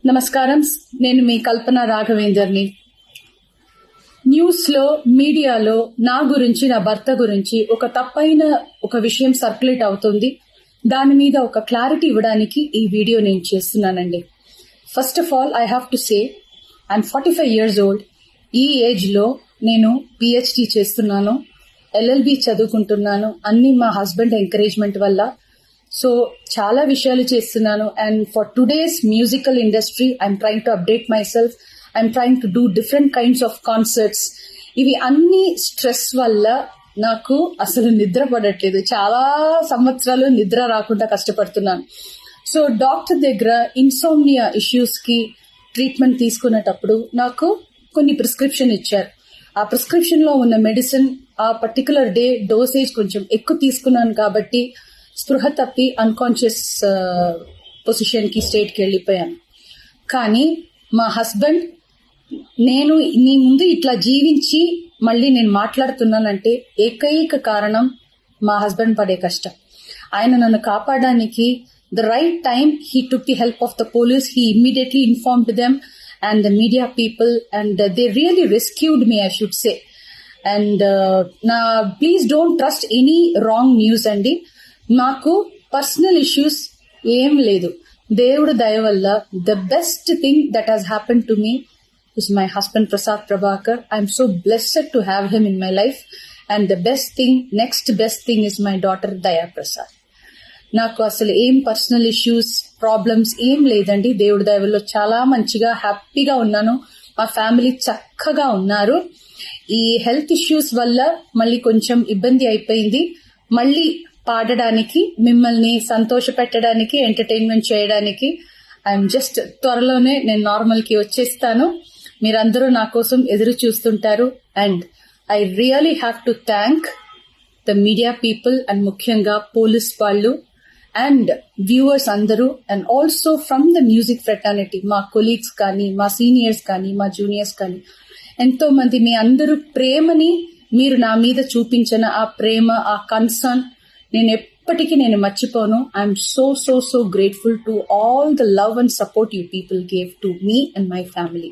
నమస్కారం. నేను మీ కల్పన రాఘవేందర్ని. న్యూస్లో, మీడియాలో నా గురించి, నా భర్త గురించి ఒక విషయం సర్క్యులేట్ అవుతుంది. దాని మీద ఒక క్లారిటీ ఇవ్వడానికి ఈ వీడియో నేను చేస్తున్నానండి. First of all I have to say I'm 45 years old. ఈ ఏజ్లో నేను PhD చేస్తున్నాను, LLB చదువుకుంటున్నాను. అన్ని మా హస్బెండ్ ఎంకరేజ్మెంట్ వల్ల. సో చాలా విషయాలు చేస్తున్నాను. And for today's musical industry I'm trying to update my self. I'm trying to do different kinds of concerts. ఇవి అన్ని స్ట్రెస్ వల్ల నాకు అసలు నిద్ర పడట్లేదు. చాలా సంవత్సరాలు నిద్ర రాకుండా కష్టపడుతున్నాను. సో డాక్టర్ దగ్గర ఇన్సోమ్నియా ఇష్యూస్కి ట్రీట్మెంట్ తీసుకునేటప్పుడు నాకు కొన్ని ప్రిస్క్రిప్షన్ ఇచ్చారు. ఆ ప్రిస్క్రిప్షన్లో ఉన్న మెడిసిన్ ఆ పర్టికులర్ డే డోసేజ్ కొంచెం ఎక్కువ తీసుకున్నాను కాబట్టి స్పృహ తప్పి అన్కాన్షియస్ పొజిషన్కి స్టేట్కి వెళ్ళిపోయాను. కానీ మా హస్బెండ్, నేను నీ ముందు ఇట్లా జీవించి మళ్ళీ నేను మాట్లాడుతున్నానంటే ఏకైక కారణం మా హస్బెండ్ పడే కష్టం. ఆయన నన్ను కాపాడడానికి the right time he took the help of the police. He immediately informed them and the media people, and they really rescued me, I should say. And now please don't trust any wrong news andi. నాకు personal issues ఏం లేదు. దేవుడు దయ వల్ల the best thing that has happen to me is my husband Prasad Prabhakar. I'm so blessed to have him in my life. And the next best thing is my daughter దయా ప్రసాద్. నాకు అసలు ఏం పర్సనల్ ఇష్యూస్, ప్రాబ్లమ్స్ ఏం లేదండి. దేవుడి దయవల్లో చాలా మంచిగా హ్యాపీగా ఉన్నాను. మా ఫ్యామిలీ చక్కగా ఉన్నారు. ఈ హెల్త్ ఇష్యూస్ వల్ల మళ్ళీ కొంచెం ఇబ్బంది అయిపోయింది. మళ్ళీ పాడడానికి, మిమ్మల్ని సంతోష పెట్టడానికి, ఎంటర్టైన్మెంట్ చేయడానికి ఐఎమ్ జస్ట్ త్వరలోనే నేను నార్మల్కి వచ్చేస్తాను. మీరందరూ నా కోసం ఎదురు చూస్తుంటారు. And I really have to thank the media people and ముఖ్యంగా పోలీస్ వాళ్ళు అండ్ వ్యూవర్స్ అందరూ, and also from the music fraternity, మా కొలీగ్స్ కానీ, మా సీనియర్స్ కానీ, మా జూనియర్స్ కానీ, ఎంతో మంది మీ అందరూ ప్రేమని మీరు నా మీద చూపించిన ఆ ప్రేమ, ఆ కన్సర్న్ నేను మర్చిపోను. I'm so grateful to all the love and support you people gave to me and my family.